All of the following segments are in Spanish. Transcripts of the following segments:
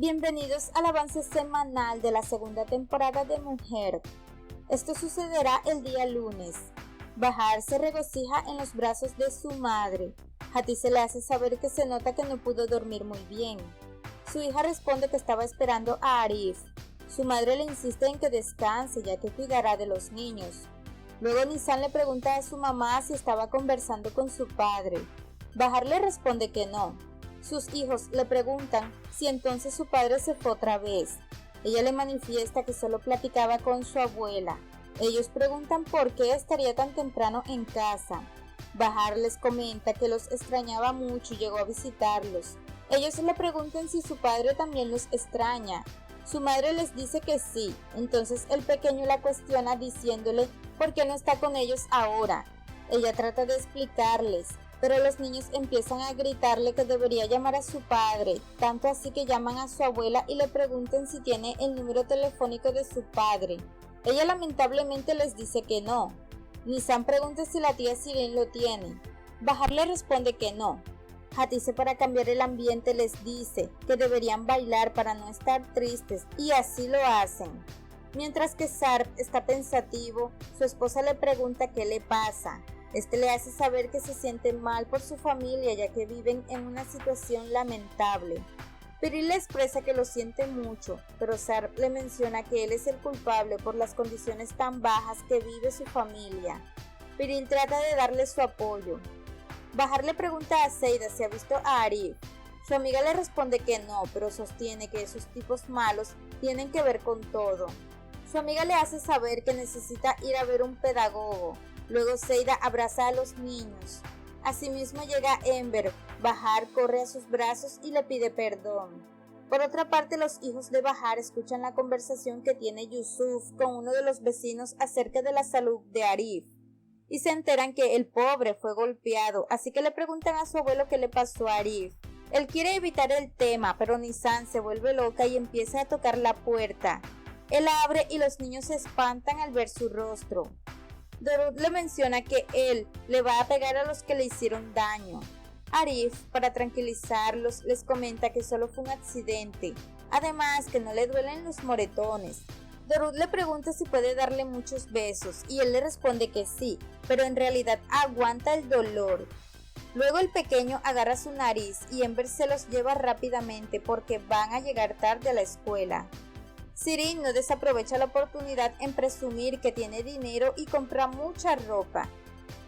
Bienvenidos al avance semanal de la segunda temporada de Mujer. Esto sucederá el día lunes. Bahar se regocija en los brazos de su madre. Hati se le hace saber que se nota que no pudo dormir muy bien. Su hija responde que estaba esperando a Arif. Su madre le insiste en que descanse ya que cuidará de los niños. Luego Nisan le pregunta a su mamá si estaba conversando con su padre. Bahar le responde que no. Sus hijos le preguntan si entonces su padre se fue otra vez. Ella le manifiesta que solo platicaba con su abuela. Ellos preguntan por qué estaría tan temprano en casa. Bahar les comenta que los extrañaba mucho y llegó a visitarlos. Ellos le preguntan si su padre también los extraña. Su madre les dice que sí, entonces el pequeño la cuestiona diciéndole por qué no está con ellos ahora. Ella trata de explicarles, pero los niños empiezan a gritarle que debería llamar a su padre, tanto así que llaman a su abuela y le preguntan si tiene el número telefónico de su padre. Ella lamentablemente les dice que no. Nisan pregunta si la tía Sirin lo tiene. Bahar le responde que no. Hatice, para cambiar el ambiente, les dice que deberían bailar para no estar tristes y así lo hacen. Mientras que Sarp está pensativo, su esposa le pregunta qué le pasa. Este le hace saber que se siente mal por su familia ya que viven en una situación lamentable. Piril le expresa que lo siente mucho, pero Sarp le menciona que él es el culpable por las condiciones tan bajas que vive su familia. Piril trata de darle su apoyo. Bahar le pregunta a Seida si ha visto a Arif. Su amiga le responde que no, pero sostiene que esos tipos malos tienen que ver con todo. Su amiga le hace saber que necesita ir a ver un pedagogo. Luego Seida abraza a los niños. Asimismo llega Ember. Bahar corre a sus brazos y le pide perdón. Por otra parte, los hijos de Bahar escuchan la conversación que tiene Yusuf con uno de los vecinos acerca de la salud de Arif. Y se enteran que el pobre fue golpeado, así que le preguntan a su abuelo qué le pasó a Arif. Él quiere evitar el tema, pero Nisan se vuelve loca y empieza a tocar la puerta. Él abre y los niños se espantan al ver su rostro. Dorut le menciona que él le va a pegar a los que le hicieron daño. Arif, para tranquilizarlos, les comenta que solo fue un accidente, además que no le duelen los moretones. Dorut le pregunta si puede darle muchos besos y él le responde que sí, pero en realidad aguanta el dolor. Luego el pequeño agarra su nariz y Ember se los lleva rápidamente porque van a llegar tarde a la escuela. Sirin no desaprovecha la oportunidad en presumir que tiene dinero y compra mucha ropa.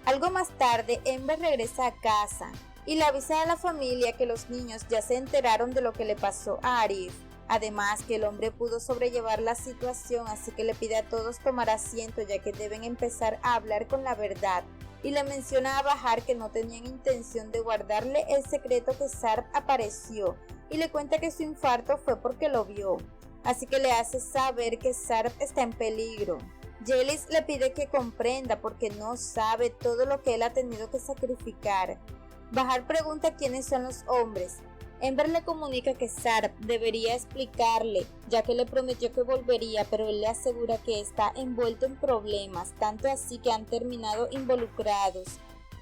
Algo más tarde, Ember regresa a casa y le avisa a la familia que los niños ya se enteraron de lo que le pasó a Arif. Además que el hombre pudo sobrellevar la situación, así que le pide a todos tomar asiento ya que deben empezar a hablar con la verdad. Y le menciona a Bahar que no tenían intención de guardarle el secreto que Sarp apareció y le cuenta que su infarto fue porque lo vio. Así que le hace saber que Sarp está en peligro. Jelis le pide que comprenda porque no sabe todo lo que él ha tenido que sacrificar. Bahar pregunta quiénes son los hombres. Ember le comunica que Sarp debería explicarle, ya que le prometió que volvería, pero él le asegura que está envuelto en problemas, tanto así que han terminado involucrados,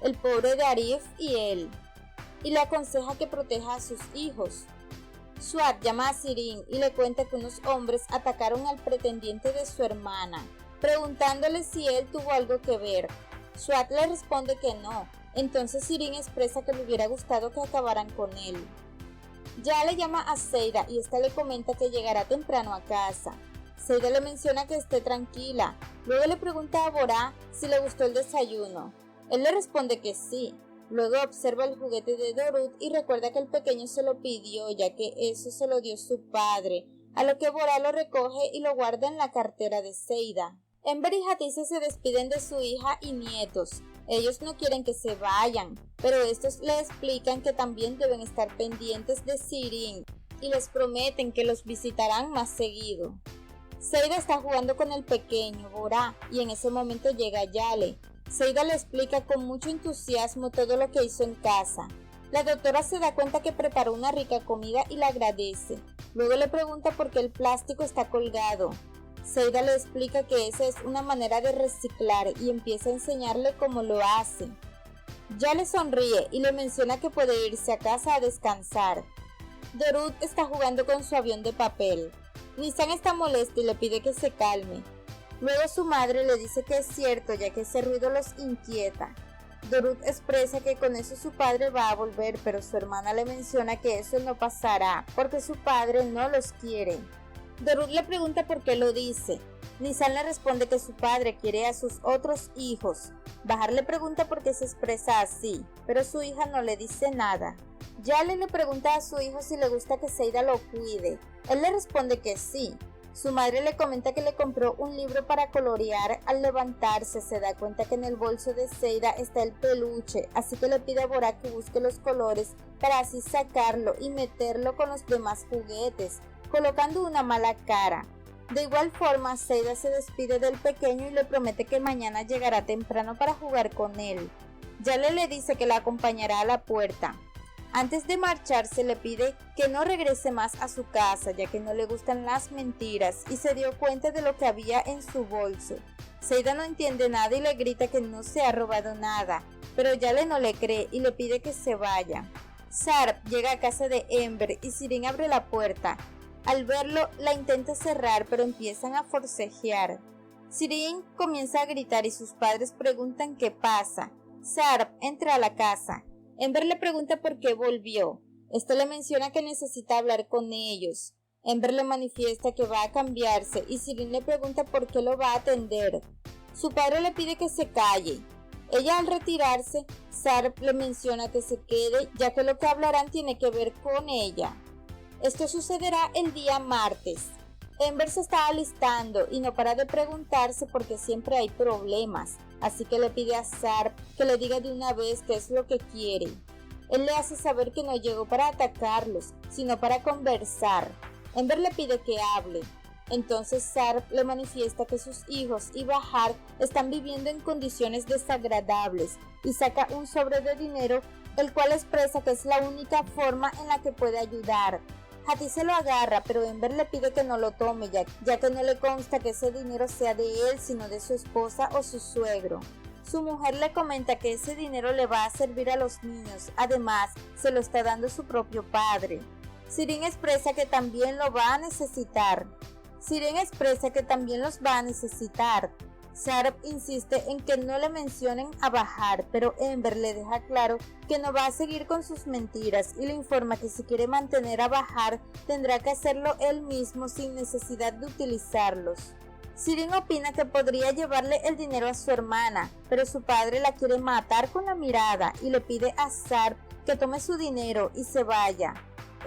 el pobre de Arif y él, y le aconseja que proteja a sus hijos. Swat llama a Sirin y le cuenta que unos hombres atacaron al pretendiente de su hermana, preguntándole si él tuvo algo que ver. Swat le responde que no, entonces Sirin expresa que le hubiera gustado que acabaran con él. Ya le llama a Seida y esta le comenta que llegará temprano a casa. Seida le menciona que esté tranquila. Luego le pregunta a Borá si le gustó el desayuno. Él le responde que sí. Luego observa el juguete de Dorut y recuerda que el pequeño se lo pidió ya que eso se lo dio su padre, a lo que Borá lo recoge y lo guarda en la cartera de Seida. Ember y Hatice se despiden de su hija y nietos. Ellos no quieren que se vayan, pero estos le explican que también deben estar pendientes de Sirin y les prometen que los visitarán más seguido. Seida está jugando con el pequeño Borá y en ese momento llega Yale. Seida le explica con mucho entusiasmo todo lo que hizo en casa. La doctora se da cuenta que preparó una rica comida y le agradece. Luego le pregunta por qué el plástico está colgado. Seida le explica que esa es una manera de reciclar y empieza a enseñarle cómo lo hace. Ya le sonríe y le menciona que puede irse a casa a descansar. Dorut está jugando con su avión de papel. Nissan está molesto y le pide que se calme. Luego su madre le dice que es cierto, ya que ese ruido los inquieta. Dorut expresa que con eso su padre va a volver, pero su hermana le menciona que eso no pasará, porque su padre no los quiere. Dorut le pregunta por qué lo dice. Nissan le responde que su padre quiere a sus otros hijos. Bahar le pregunta por qué se expresa así, pero su hija no le dice nada. Yale le pregunta a su hijo si le gusta que Seida lo cuide. Él le responde que sí. Su madre le comenta que le compró un libro para colorear. Al levantarse se da cuenta que en el bolso de Seida está el peluche, así que le pide a Bora que busque los colores para así sacarlo y meterlo con los demás juguetes, colocando una mala cara. De igual forma, Seida se despide del pequeño y le promete que mañana llegará temprano para jugar con él. Yale le dice que la acompañará a la puerta. Antes de marcharse le pide que no regrese más a su casa, ya que no le gustan las mentiras y se dio cuenta de lo que había en su bolso. Seida no entiende nada y le grita que no se ha robado nada, pero Yale no le cree y le pide que se vaya. Sarp llega a casa de Ember y Sirin abre la puerta. Al verlo, la intenta cerrar, pero empiezan a forcejear. Sirin comienza a gritar y sus padres preguntan qué pasa. Sarp entra a la casa. Ember le pregunta por qué volvió. Este le menciona que necesita hablar con ellos. Ember le manifiesta que va a cambiarse y Sirin le pregunta por qué lo va a atender. Su padre le pide que se calle. Ella al retirarse, Sarp le menciona que se quede, ya que lo que hablarán tiene que ver con ella. Esto sucederá el día martes. Ember se está alistando y no para de preguntarse por qué siempre hay problemas, así que le pide a Sarp que le diga de una vez qué es lo que quiere. Él le hace saber que no llegó para atacarlos, sino para conversar. Ember le pide que hable. Entonces Sarp le manifiesta que sus hijos y Bahar están viviendo en condiciones desagradables y saca un sobre de dinero, el cual expresa que es la única forma en la que puede ayudar. Hattie se lo agarra, pero Ember le pide que no lo tome, ya que no le consta que ese dinero sea de él, sino de su esposa o su suegro. Su mujer le comenta que ese dinero le va a servir a los niños, además se lo está dando su propio padre. Sirin expresa que también lo va a necesitar. Sarp insiste en que no le mencionen a Bahar, pero Ember le deja claro que no va a seguir con sus mentiras y le informa que si quiere mantener a Bahar tendrá que hacerlo él mismo sin necesidad de utilizarlos. Sirin opina que podría llevarle el dinero a su hermana, pero su padre la quiere matar con la mirada y le pide a Sarp que tome su dinero y se vaya.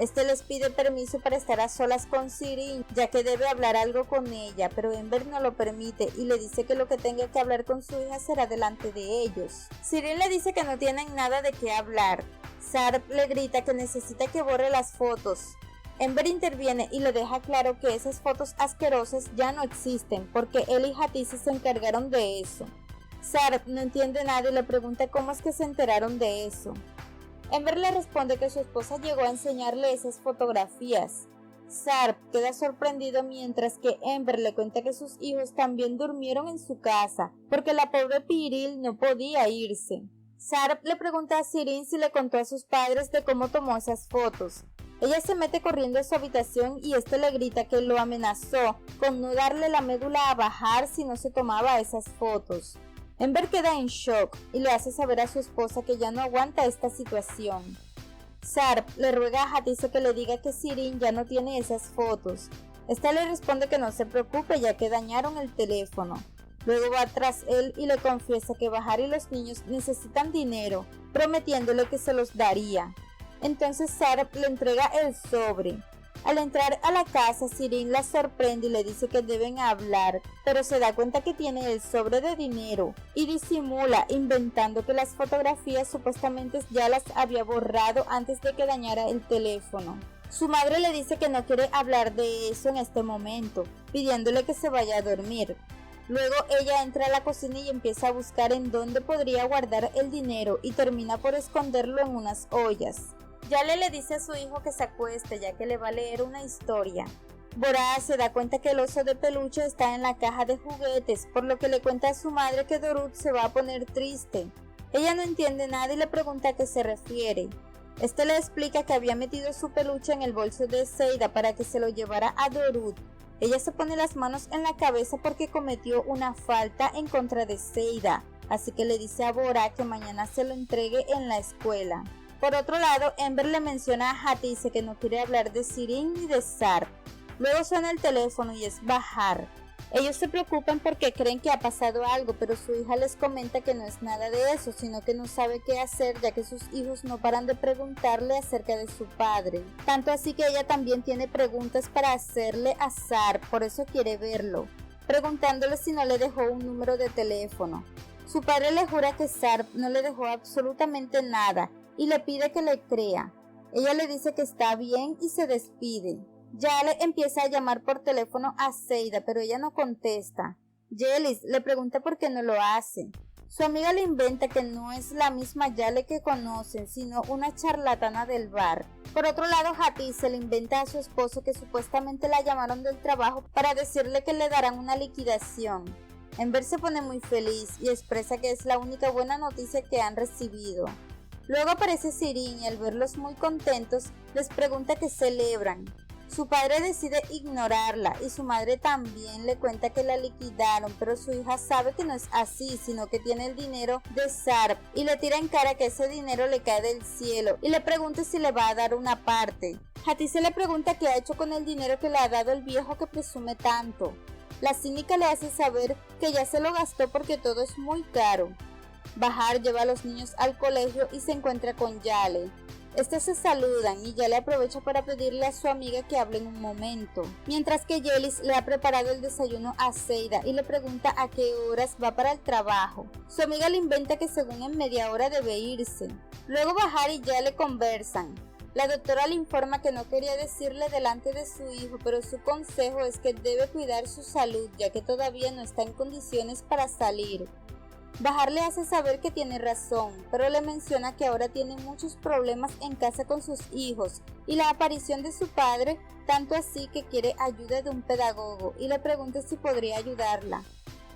Este les pide permiso para estar a solas con Sirin, ya que debe hablar algo con ella, pero Ember no lo permite y le dice que lo que tenga que hablar con su hija será delante de ellos. Sirin le dice que no tienen nada de qué hablar. Sarp le grita que necesita que borre las fotos. Ember interviene y le deja claro que esas fotos asquerosas ya no existen, porque él y Hattie se encargaron de eso. Sarp no entiende nada y le pregunta cómo es que se enteraron de eso. Ember le responde que su esposa llegó a enseñarle esas fotografías. Sarp queda sorprendido mientras que Ember le cuenta que sus hijos también durmieron en su casa, porque la pobre Piril no podía irse. Sarp le pregunta a Sirin si le contó a sus padres de cómo tomó esas fotos. Ella se mete corriendo a su habitación y este le grita que lo amenazó con no darle la médula a Bahar si no se tomaba esas fotos. Ember queda en shock y le hace saber a su esposa que ya no aguanta esta situación. Sarp le ruega a Hattie que le diga que Sirin ya no tiene esas fotos. Esta le responde que no se preocupe ya que dañaron el teléfono. Luego va tras él y le confiesa que Bahar y los niños necesitan dinero, prometiéndole que se los daría. Entonces Sarp le entrega el sobre. Al entrar a la casa, Sirin la sorprende y le dice que deben hablar, pero se da cuenta que tiene el sobre de dinero y disimula inventando que las fotografías supuestamente ya las había borrado antes de que dañara el teléfono. Su madre le dice que no quiere hablar de eso en este momento, pidiéndole que se vaya a dormir. Luego ella entra a la cocina y empieza a buscar en dónde podría guardar el dinero y termina por esconderlo en unas ollas. Yale le dice a su hijo que se acueste ya que le va a leer una historia. Bora se da cuenta que el oso de peluche está en la caja de juguetes, por lo que le cuenta a su madre que Dorut se va a poner triste. Ella no entiende nada y le pregunta a qué se refiere. Este le explica que había metido su peluche en el bolso de Seida para que se lo llevara a Dorut. Ella se pone las manos en la cabeza porque cometió una falta en contra de Seida, así que le dice a Bora que mañana se lo entregue en la escuela. Por otro lado, Ember le menciona a Hatice que no quiere hablar de Sirin ni de Sarp. Luego suena el teléfono y es Bahar. Ellos se preocupan porque creen que ha pasado algo, pero su hija les comenta que no es nada de eso, sino que no sabe qué hacer ya que sus hijos no paran de preguntarle acerca de su padre. Tanto así que ella también tiene preguntas para hacerle a Sarp, por eso quiere verlo, preguntándole si no le dejó un número de teléfono. Su padre le jura que Sarp no le dejó absolutamente nada y le pide que le crea. Ella le dice que está bien y se despide. Yale empieza a llamar por teléfono a Seida, pero ella no contesta. Yelis le pregunta por qué no lo hace. Su amiga le inventa que no es la misma Yale que conocen, sino una charlatana del bar. Por otro lado, Hatice le inventa a su esposo que supuestamente la llamaron del trabajo para decirle que le darán una liquidación. Ember se pone muy feliz y expresa que es la única buena noticia que han recibido. Luego aparece Sirin y al verlos muy contentos, les pregunta qué celebran. Su padre decide ignorarla y su madre también le cuenta que la liquidaron, pero su hija sabe que no es así, sino que tiene el dinero de Sarp y le tira en cara que ese dinero le cae del cielo y le pregunta si le va a dar una parte. Hatice le pregunta qué ha hecho con el dinero que le ha dado el viejo que presume tanto. La cínica le hace saber que ya se lo gastó porque todo es muy caro. Bahar lleva a los niños al colegio y se encuentra con Yale. Estos se saludan y Yale aprovecha para pedirle a su amiga que hable en un momento, mientras que Yelis le ha preparado el desayuno a Seida y le pregunta a qué horas va para el trabajo. Su amiga le inventa que según en media hora debe irse. Luego Bahar y Yale conversan. La doctora le informa que no quería decirle delante de su hijo, pero su consejo es que debe cuidar su salud ya que todavía no está en condiciones para salir. Bahar le hace saber que tiene razón, pero le menciona que ahora tiene muchos problemas en casa con sus hijos y la aparición de su padre, tanto así que quiere ayuda de un pedagogo y le pregunta si podría ayudarla.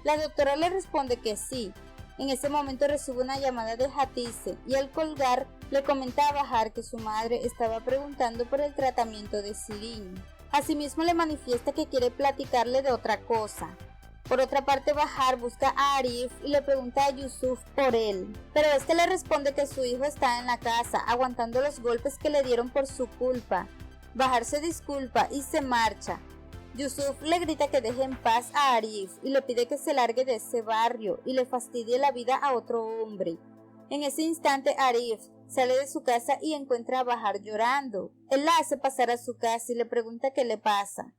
La doctora le responde que sí. En ese momento recibe una llamada de Hatice y al colgar le comenta a Bahar que su madre estaba preguntando por el tratamiento de Sirin. Asimismo le manifiesta que quiere platicarle de otra cosa. Por otra parte, Bahar busca a Arif y le pregunta a Yusuf por él, pero este le responde que su hijo está en la casa, aguantando los golpes que le dieron por su culpa. Bahar se disculpa y se marcha. Yusuf le grita que deje en paz a Arif y le pide que se largue de ese barrio y le fastidie la vida a otro hombre. En ese instante, Arif sale de su casa y encuentra a Bahar llorando. Él la hace pasar a su casa y le pregunta qué le pasa.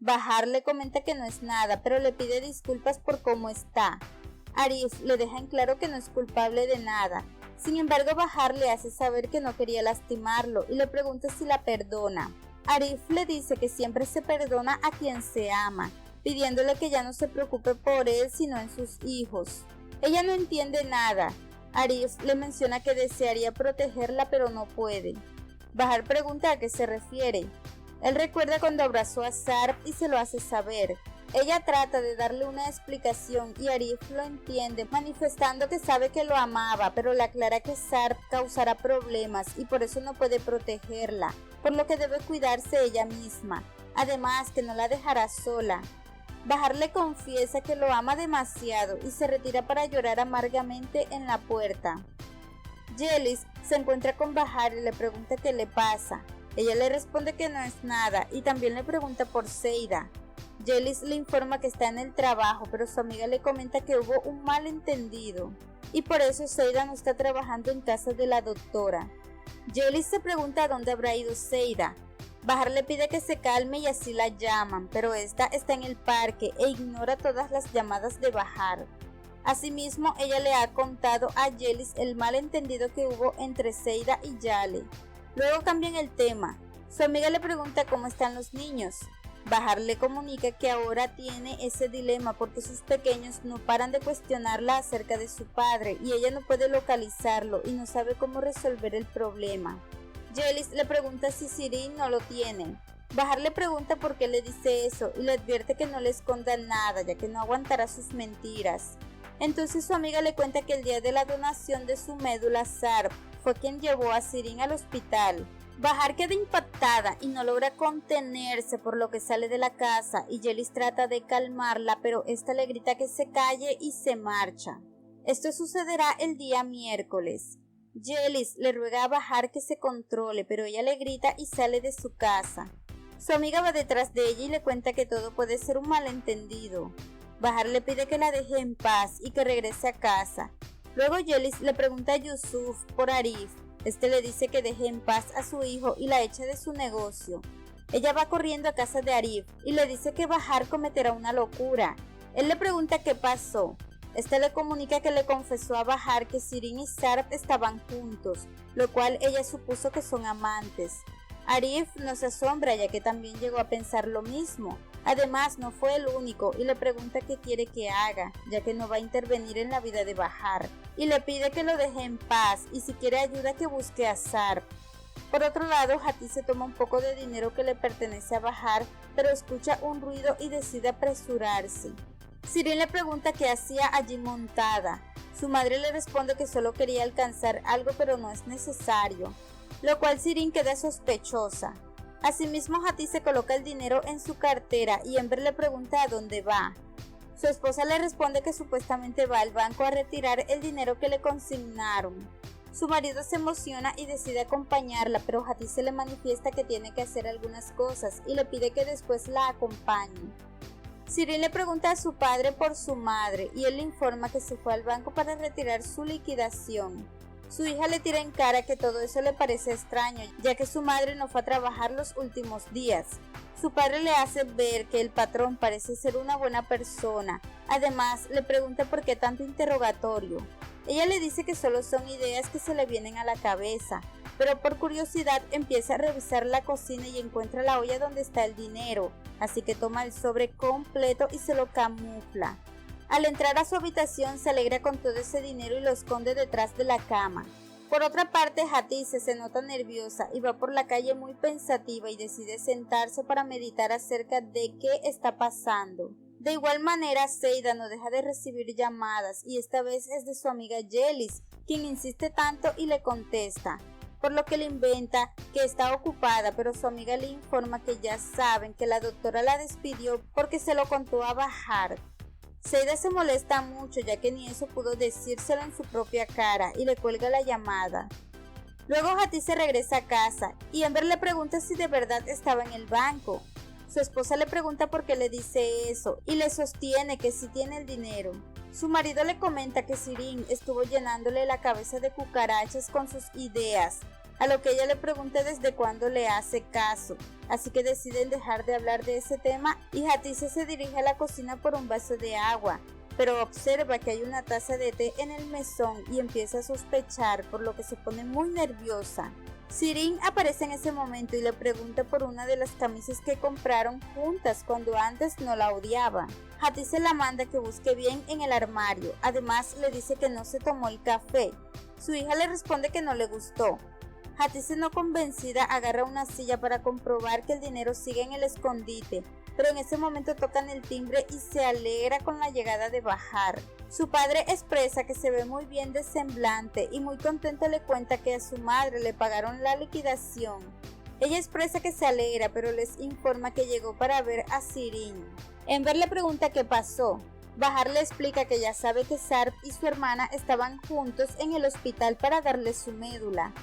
Bahar le comenta que no es nada, pero le pide disculpas por cómo está. Arif le deja en claro que no es culpable de nada. Sin embargo, Bahar le hace saber que no quería lastimarlo y le pregunta si la perdona. Arif le dice que siempre se perdona a quien se ama, pidiéndole que ya no se preocupe por él sino en sus hijos. Ella no entiende nada. Arif le menciona que desearía protegerla pero no puede. Bahar pregunta a qué se refiere. Él recuerda cuando abrazó a Sarp y se lo hace saber. Ella trata de darle una explicación y Arif lo entiende, manifestando que sabe que lo amaba, pero le aclara que Sarp causará problemas y por eso no puede protegerla, por lo que debe cuidarse ella misma. Además, que no la dejará sola. Bahar le confiesa que lo ama demasiado y se retira para llorar amargamente en la puerta. Yelis se encuentra con Bahar y le pregunta qué le pasa. Ella le responde que no es nada y también le pregunta por Seida. Yelis le informa que está en el trabajo, pero su amiga le comenta que hubo un malentendido y por eso Seida no está trabajando en casa de la doctora. Yelis se pregunta a dónde habrá ido Seida. Bahar le pide que se calme y así la llaman, pero esta está en el parque e ignora todas las llamadas de Bahar. Asimismo, ella le ha contado a Yelis el malentendido que hubo entre Seida y Yale. Luego cambian el tema. Su amiga le pregunta cómo están los niños. Bahar le comunica que ahora tiene ese dilema porque sus pequeños no paran de cuestionarla acerca de su padre y ella no puede localizarlo y no sabe cómo resolver el problema. Yelis le pregunta si Sirin no lo tiene. Bahar le pregunta por qué le dice eso y le advierte que no le esconda nada ya que no aguantará sus mentiras. Entonces su amiga le cuenta que el día de la donación de su médula Sarp fue quien llevó a Sirin al hospital. Bahar queda impactada y no logra contenerse, por lo que sale de la casa y Yelis trata de calmarla, pero esta le grita que se calle y se marcha. Esto sucederá el día miércoles. Yelis le ruega a Bahar que se controle, pero ella le grita y sale de su casa. Su amiga va detrás de ella y le cuenta que todo puede ser un malentendido. Bahar le pide que la deje en paz y que regrese a casa. Luego Yelis le pregunta a Yusuf por Arif. Este le dice que deje en paz a su hijo y la echa de su negocio. Ella va corriendo a casa de Arif y le dice que Bahar cometerá una locura. Él le pregunta qué pasó. Este le comunica que le confesó a Bahar que Sirin y Sarp estaban juntos, lo cual ella supuso que son amantes. Arif no se asombra, ya que también llegó a pensar lo mismo. Además, no fue el único y le pregunta qué quiere que haga, ya que no va a intervenir en la vida de Bahar, y le pide que lo deje en paz y si quiere ayuda que busque a Sarp. Por otro lado, Hati se toma un poco de dinero que le pertenece a Bahar, pero escucha un ruido y decide apresurarse. Sirin le pregunta qué hacía allí montada. Su madre le responde que solo quería alcanzar algo, pero no es necesario, lo cual Sirin queda sospechosa. Asimismo, Hati se coloca el dinero en su cartera y Ember le pregunta a dónde va. Su esposa le responde que supuestamente va al banco a retirar el dinero que le consignaron. Su marido se emociona y decide acompañarla, pero Hati se le manifiesta que tiene que hacer algunas cosas y le pide que después la acompañe. Sirin le pregunta a su padre por su madre y él le informa que se fue al banco para retirar su liquidación. Su hija le tira en cara que todo eso le parece extraño, ya que su madre no fue a trabajar los últimos días. Su padre le hace ver que el patrón parece ser una buena persona. Además, le pregunta por qué tanto interrogatorio. Ella le dice que solo son ideas que se le vienen a la cabeza, pero por curiosidad empieza a revisar la cocina y encuentra la olla donde está el dinero, así que toma el sobre completo y se lo camufla. Al entrar a su habitación se alegra con todo ese dinero y lo esconde detrás de la cama. Por otra parte, Hati se nota nerviosa y va por la calle muy pensativa y decide sentarse para meditar acerca de qué está pasando. De igual manera, Seida no deja de recibir llamadas y esta vez es de su amiga Yelis, quien insiste tanto y le contesta, por lo que le inventa que está ocupada, pero su amiga le informa que ya saben que la doctora la despidió porque se lo contó a Bahar. Seida se molesta mucho, ya que ni eso pudo decírselo en su propia cara, y le cuelga la llamada. Luego Hati se regresa a casa y Ember le pregunta si de verdad estaba en el banco. Su esposa le pregunta por qué le dice eso y le sostiene que sí tiene el dinero. Su marido le comenta que Sirin estuvo llenándole la cabeza de cucarachas con sus ideas, a lo que ella le pregunta desde cuándo le hace caso, así que deciden dejar de hablar de ese tema y Hatice se dirige a la cocina por un vaso de agua, pero observa que hay una taza de té en el mesón y empieza a sospechar, por lo que se pone muy nerviosa. Sirin aparece en ese momento y le pregunta por una de las camisas que compraron juntas cuando antes no la odiaba. Hatice la manda que busque bien en el armario, además le dice que no se tomó el café. Su hija le responde que no le gustó. Hatice, no convencida, agarra una silla para comprobar que el dinero sigue en el escondite, pero en ese momento tocan el timbre y se alegra con la llegada de Bahar. Su padre expresa que se ve muy bien de semblante y muy contento le cuenta que a su madre le pagaron la liquidación. Ella expresa que se alegra, pero les informa que llegó para ver a Sirin. Ember le pregunta qué pasó. Bahar le explica que ya sabe que Sarp y su hermana estaban juntos en el hospital para darle su médula.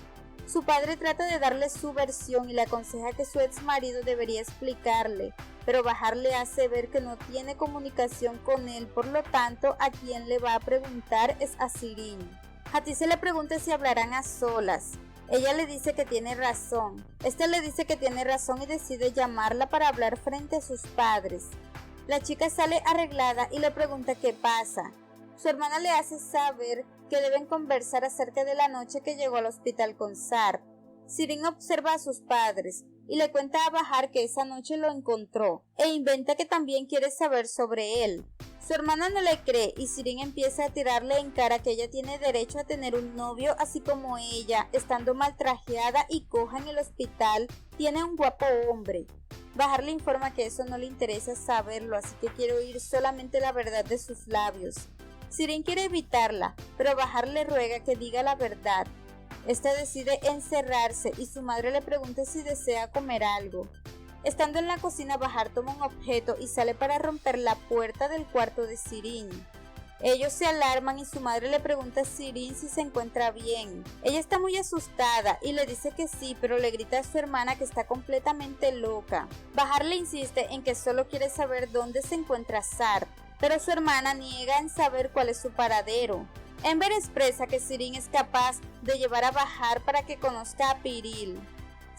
Su padre trata de darle su versión y le aconseja que su ex marido debería explicarle, pero Bahar le hace ver que no tiene comunicación con él, por lo tanto a quien le va a preguntar es a Sirin. Hatice le pregunta si hablarán a solas. Ella le dice que tiene razón. Este le dice que tiene razón y decide llamarla para hablar frente a sus padres. La chica sale arreglada y le pregunta qué pasa. Su hermana le hace saber que deben conversar acerca de la noche que llegó al hospital con Sarp. Sirin observa a sus padres y le cuenta a Bahar que esa noche lo encontró e inventa que también quiere saber sobre él. Su hermana no le cree y Sirin empieza a tirarle en cara que ella tiene derecho a tener un novio, así como ella, estando mal trajeada y coja en el hospital, tiene un guapo hombre. Bahar le informa que eso no le interesa saberlo, así que quiere oír solamente la verdad de sus labios. Sirin quiere evitarla, pero Bahar le ruega que diga la verdad. Esta decide encerrarse y su madre le pregunta si desea comer algo. Estando en la cocina, Bahar toma un objeto y sale para romper la puerta del cuarto de Shirin. Ellos se alarman y su madre le pregunta a Shirin si se encuentra bien. Ella está muy asustada y le dice que sí, pero le grita a su hermana que está completamente loca. Bahar le insiste en que solo quiere saber dónde se encuentra Sarp, pero su hermana niega en saber cuál es su paradero. Enver expresa que Shirin es capaz de llevar a Bahar para que conozca a Piril.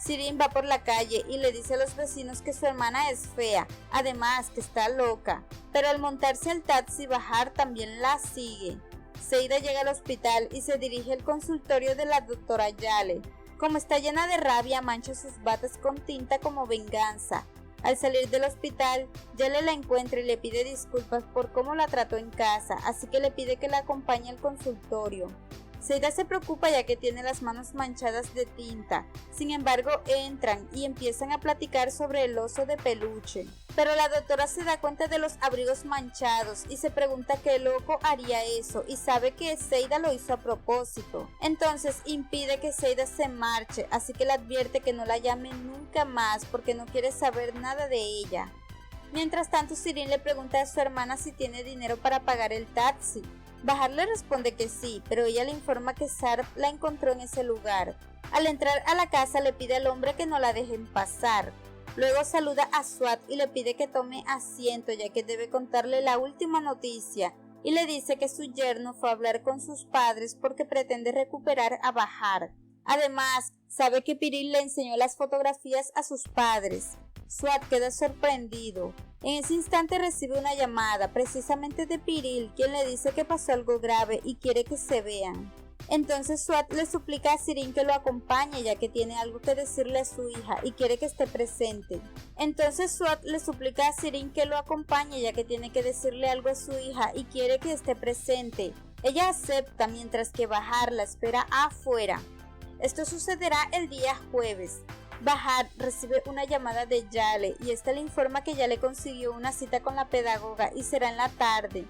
Shirin va por la calle y le dice a los vecinos que su hermana es fea, además que está loca, pero al montarse al taxi Bahar también la sigue. Seida llega al hospital y se dirige al consultorio de la doctora Yale. Como está llena de rabia, mancha sus batas con tinta como venganza. Al salir del hospital, Yale la encuentra y le pide disculpas por cómo la trató en casa, así que le pide que la acompañe al consultorio. Seida se preocupa ya que tiene las manos manchadas de tinta. Sin embargo, entran y empiezan a platicar sobre el oso de peluche. Pero la doctora se da cuenta de los abrigos manchados y se pregunta qué loco haría eso y sabe que Seida lo hizo a propósito. Entonces impide que Seida se marche, así que le advierte que no la llame nunca más porque no quiere saber nada de ella. Mientras tanto, Shirin le pregunta a su hermana si tiene dinero para pagar el taxi. Bahar le responde que sí, pero ella le informa que Sarp la encontró en ese lugar. Al entrar a la casa le pide al hombre que no la dejen pasar. Luego saluda a Swat y le pide que tome asiento ya que debe contarle la última noticia y le dice que su yerno fue a hablar con sus padres porque pretende recuperar a Bahar. Además, sabe que Piril le enseñó las fotografías a sus padres. Swat queda sorprendido. En ese instante recibe una llamada, precisamente de Piril, quien le dice que pasó algo grave y quiere que se vean. Entonces Swat le suplica a Shirin que lo acompañe ya que tiene algo que decirle a su hija y quiere que esté presente. Ella acepta mientras que Bahar la espera afuera. Esto sucederá el día jueves. Bahar recibe una llamada de Yale y esta le informa que ya le consiguió una cita con la pedagoga y será en la tarde.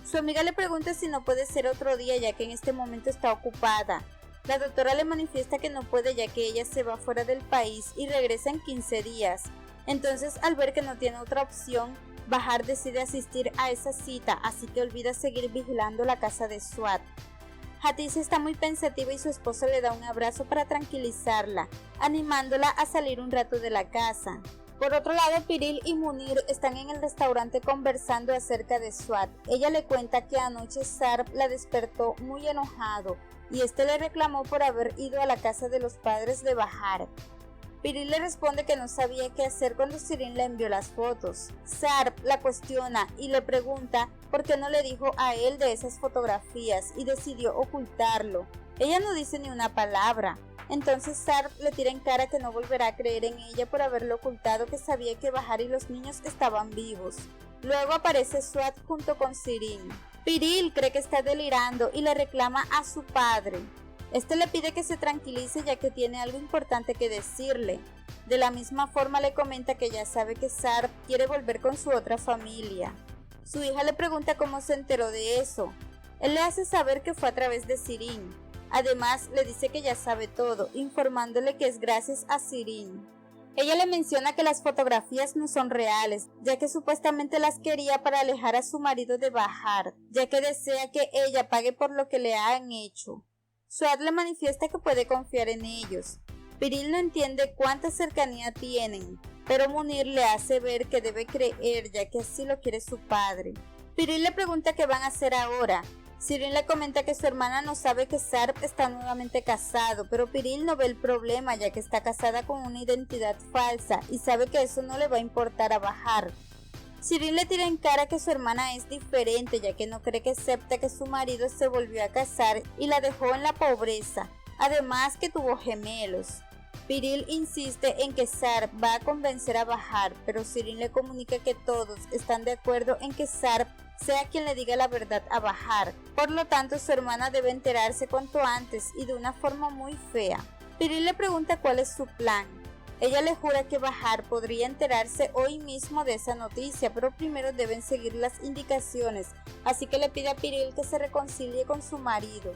Su amiga le pregunta si no puede ser otro día ya que en este momento está ocupada. La doctora le manifiesta que no puede ya que ella se va fuera del país y regresa en 15 días. Entonces, al ver que no tiene otra opción, Bahar decide asistir a esa cita, así que olvida seguir vigilando la casa de Swat. Hatice está muy pensativa y su esposo le da un abrazo para tranquilizarla, animándola a salir un rato de la casa. Por otro lado, Piril y Munir están en el restaurante conversando acerca de Swat. Ella le cuenta que anoche Sarp la despertó muy enojado y este le reclamó por haber ido a la casa de los padres de Bahar. Piril le responde que no sabía qué hacer cuando Shirin le envió las fotos. Sarp la cuestiona y le pregunta por qué no le dijo a él de esas fotografías y decidió ocultarlo. Ella no dice ni una palabra. Entonces Sarp le tira en cara que no volverá a creer en ella por haberlo ocultado, que sabía que Bahar y los niños estaban vivos. Luego aparece Swat junto con Shirin. Piril cree que está delirando y le reclama a su padre. Este le pide que se tranquilice ya que tiene algo importante que decirle. De la misma forma le comenta que ya sabe que Sarp quiere volver con su otra familia. Su hija le pregunta cómo se enteró de eso. Él le hace saber que fue a través de Shirin. Además le dice que ya sabe todo, informándole que es gracias a Shirin. Ella le menciona que las fotografías no son reales, ya que supuestamente las quería para alejar a su marido de Bahar, ya que desea que ella pague por lo que le han hecho. Swat le manifiesta que puede confiar en ellos. Piril no entiende cuánta cercanía tienen, pero Munir le hace ver que debe creer ya que así lo quiere su padre. Piril le pregunta qué van a hacer ahora. Shirin le comenta que su hermana no sabe que Sarp está nuevamente casado, pero Piril no ve el problema ya que está casada con una identidad falsa y sabe que eso no le va a importar a Bahar. Shirin le tira en cara que su hermana es diferente ya que no cree que acepta que su marido se volvió a casar y la dejó en la pobreza, además que tuvo gemelos. Piril insiste en que Sarp va a convencer a Bahar, pero Shirin le comunica que todos están de acuerdo en que Sarp sea quien le diga la verdad a Bahar. Por lo tanto, su hermana debe enterarse cuanto antes y de una forma muy fea. Piril le pregunta cuál es su plan. Ella le jura que Bahar podría enterarse hoy mismo de esa noticia, pero primero deben seguir las indicaciones, así que le pide a Piril que se reconcilie con su marido.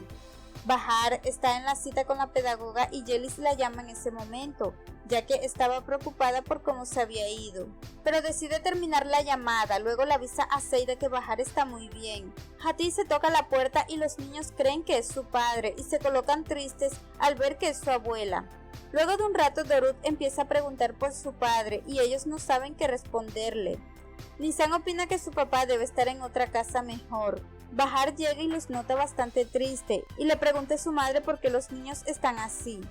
Bahar está en la cita con la pedagoga y Yelis la llama en ese momento, ya que estaba preocupada por cómo se había ido. Pero decide terminar la llamada, luego le avisa a Seida que Bahar está muy bien. Hatice toca la puerta y los niños creen que es su padre y se colocan tristes al ver que es su abuela. Luego de un rato Dorut empieza a preguntar por su padre y ellos no saben qué responderle. Nisan opina que su papá debe estar en otra casa mejor. Bahar llega y los nota bastante triste y le pregunta a su madre por qué los niños están así.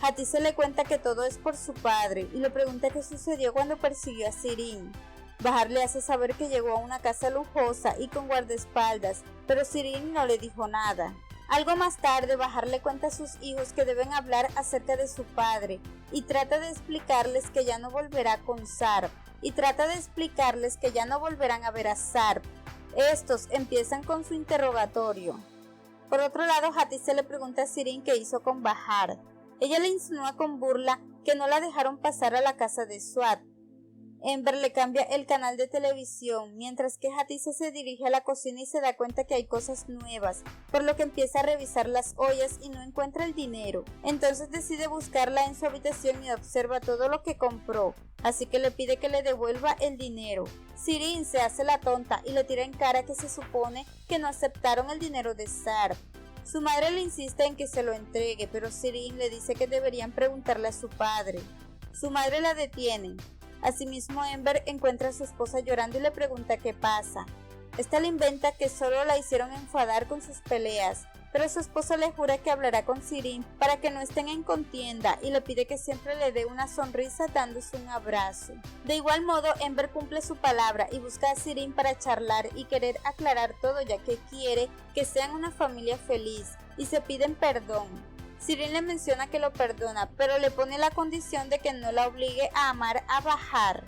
Hatice le cuenta que todo es por su padre y le pregunta qué sucedió cuando persiguió a Sirin. Bahar le hace saber que llegó a una casa lujosa y con guardaespaldas, pero Sirin no le dijo nada. Algo más tarde, Bahar le cuenta a sus hijos que deben hablar acerca de su padre y trata de explicarles que ya no volverá con Sarp y trata de explicarles que ya no volverán a ver a Sarp. Estos empiezan con su interrogatorio. Por otro lado, Hatice le pregunta a Sirin qué hizo con Bahar. Ella le insinúa con burla que no la dejaron pasar a la casa de Swat. Ember le cambia el canal de televisión, mientras que Hatice se dirige a la cocina y se da cuenta que hay cosas nuevas, por lo que empieza a revisar las ollas y no encuentra el dinero. Entonces decide buscarla en su habitación y observa todo lo que compró, así que le pide que le devuelva el dinero. Sirin se hace la tonta y le tira en cara que se supone que no aceptaron el dinero de Sarp. Su madre le insiste en que se lo entregue, pero Sirin le dice que deberían preguntarle a su padre. Su madre la detiene. Asimismo, Ember encuentra a su esposa llorando y le pregunta qué pasa. Esta le inventa que solo la hicieron enfadar con sus peleas, pero su esposa le jura que hablará con Sirin para que no estén en contienda y le pide que siempre le dé una sonrisa dándose un abrazo. De igual modo, Ember cumple su palabra y busca a Sirin para charlar y querer aclarar todo, ya que quiere que sean una familia feliz y se piden perdón. Sirin le menciona que lo perdona, pero le pone la condición de que no la obligue a amar a Bahar.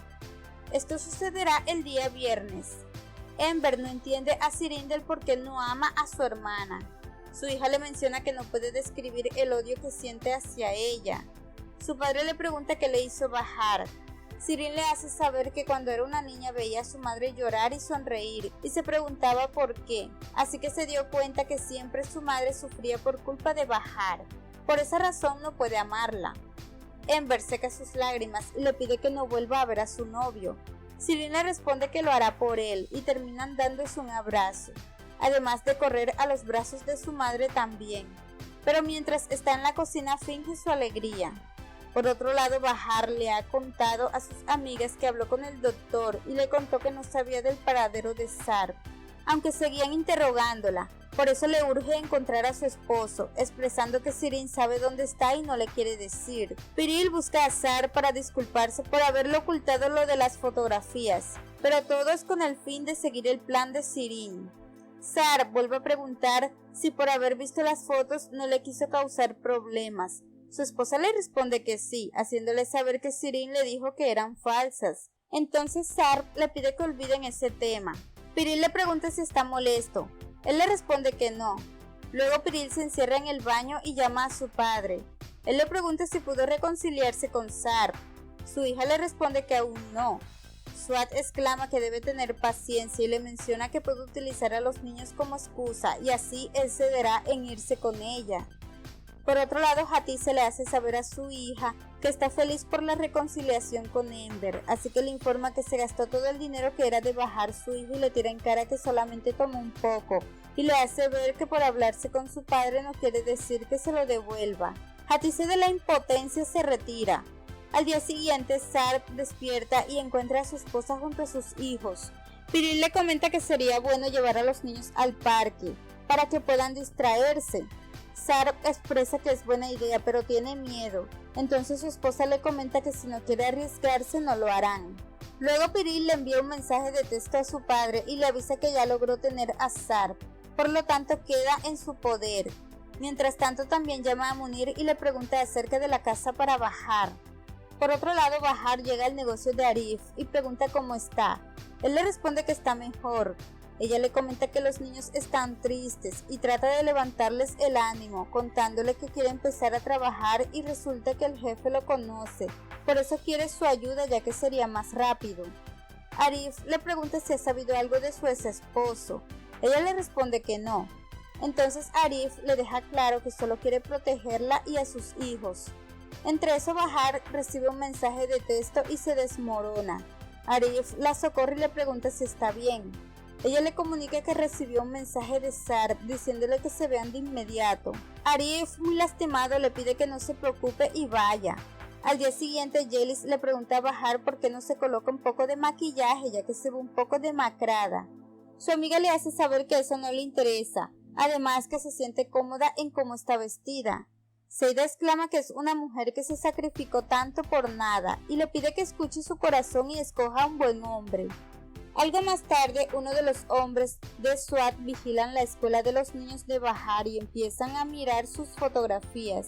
Esto sucederá el día viernes. Ember no entiende a Sirin del por qué no ama a su hermana. Su hija le menciona que no puede describir el odio que siente hacia ella. Su padre le pregunta qué le hizo Bahar. Sirin le hace saber que cuando era una niña veía a su madre llorar y sonreír y se preguntaba por qué, así que se dio cuenta que siempre su madre sufría por culpa de Bahar. Por esa razón no puede amarla. Ember seca sus lágrimas y le pide que no vuelva a ver a su novio. Sirin le responde que lo hará por él y terminan dándose un abrazo, además de correr a los brazos de su madre también. Pero mientras está en la cocina finge su alegría. Por otro lado, Bahar le ha contado a sus amigas que habló con el doctor y le contó que no sabía del paradero de Sarp, aunque seguían interrogándola. Por eso le urge encontrar a su esposo, expresando que Sirin sabe dónde está y no le quiere decir. Piril busca a Sarp para disculparse por haberle ocultado lo de las fotografías, pero todo es con el fin de seguir el plan de Sirin. Sarp vuelve a preguntar si por haber visto las fotos no le quiso causar problemas. Su esposa le responde que sí, haciéndole saber que Sirin le dijo que eran falsas. Entonces Sarp le pide que olviden ese tema. Piril le pregunta si está molesto. Él le responde que no. Luego Piril se encierra en el baño y llama a su padre. Él le pregunta si pudo reconciliarse con Sarp. Su hija le responde que aún no. Swat exclama que debe tener paciencia y le menciona que puede utilizar a los niños como excusa y así él cederá en irse con ella. Por otro lado, Hatice le hace saber a su hija que está feliz por la reconciliación con Ember, así que le informa que se gastó todo el dinero que era de Bahar su hijo y le tira en cara que solamente tomó un poco, y le hace ver que por hablarse con su padre no quiere decir que se lo devuelva. Hatice de la impotencia se retira. Al día siguiente, Sarp despierta y encuentra a su esposa junto a sus hijos. Piril le comenta que sería bueno llevar a los niños al parque, para que puedan distraerse. Sarp expresa que es buena idea, pero tiene miedo. Entonces su esposa le comenta que si no quiere arriesgarse, no lo harán. Luego Piril le envía un mensaje de texto a su padre y le avisa que ya logró tener a Sarp, por lo tanto queda en su poder. Mientras tanto también llama a Munir y le pregunta acerca de la casa para Bahar. Por otro lado, Bahar llega al negocio de Arif y pregunta cómo está. Él le responde que está mejor. Ella le comenta que los niños están tristes y trata de levantarles el ánimo, contándole que quiere empezar a trabajar y resulta que el jefe lo conoce. Por eso quiere su ayuda, ya que sería más rápido. Arif le pregunta si ha sabido algo de su ex esposo. Ella le responde que no. Entonces Arif le deja claro que solo quiere protegerla y a sus hijos. Entre eso Bahar recibe un mensaje de texto y se desmorona. Arif la socorre y le pregunta si está bien. Ella le comunica que recibió un mensaje de Sarp diciéndole que se vean de inmediato. Arif, muy lastimado, le pide que no se preocupe y vaya. Al día siguiente, Yelis le pregunta a Bahar por qué no se coloca un poco de maquillaje, ya que se ve un poco demacrada. Su amiga le hace saber que eso no le interesa, además que se siente cómoda en cómo está vestida. Seida exclama que es una mujer que se sacrificó tanto por nada y le pide que escuche su corazón y escoja un buen hombre. Algo más tarde, uno de los hombres de SWAT vigilan la escuela de los niños de Bahar y empiezan a mirar sus fotografías.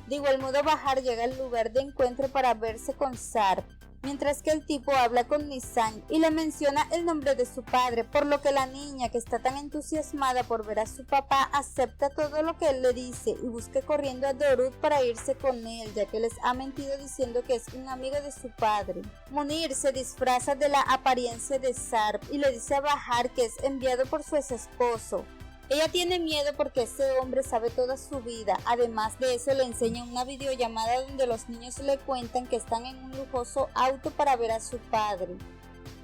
De igual modo, Bahar llega al lugar de encuentro para verse con Sarp, mientras que el tipo habla con Nissan y le menciona el nombre de su padre, por lo que la niña, que está tan entusiasmada por ver a su papá, acepta todo lo que él le dice y busca corriendo a Dorut para irse con él, ya que les ha mentido diciendo que es un amigo de su padre. Munir se disfraza de la apariencia de Sarp y le dice a Bahar que es enviado por su ex esposo. Ella tiene miedo porque ese hombre sabe toda su vida. Además de eso, le enseña una videollamada donde los niños le cuentan que están en un lujoso auto para ver a su padre.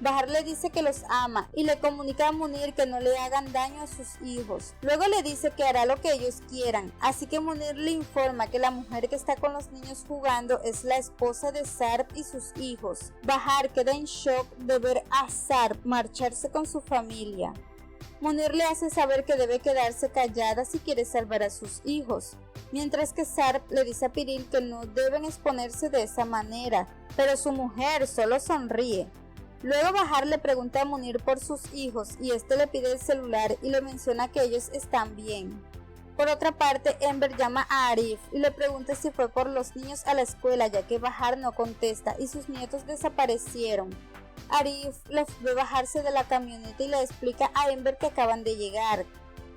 Bahar le dice que los ama y le comunica a Munir que no le hagan daño a sus hijos. Luego le dice que hará lo que ellos quieran, así que Munir le informa que la mujer que está con los niños jugando es la esposa de Sarp y sus hijos. Bahar queda en shock de ver a Sarp marcharse con su familia. Munir le hace saber que debe quedarse callada si quiere salvar a sus hijos, mientras que Sarp le dice a Piril que no deben exponerse de esa manera, pero su mujer solo sonríe. Luego Bahar le pregunta a Munir por sus hijos y este le pide el celular y le menciona que ellos están bien. Por otra parte, Ember llama a Arif y le pregunta si fue por los niños a la escuela, ya que Bahar no contesta y sus nietos desaparecieron. Arif les ve bajarse de la camioneta y le explica a Ember que acaban de llegar.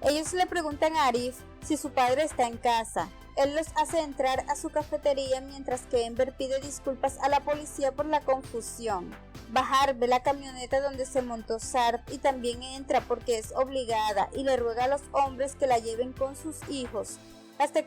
Ellos le preguntan a Arif si su padre está en casa. Él los hace entrar a su cafetería mientras que Ember pide disculpas a la policía por la confusión. Bahar ve la camioneta donde se montó Sarp y también entra porque es obligada y le ruega a los hombres que la lleven con sus hijos, hasta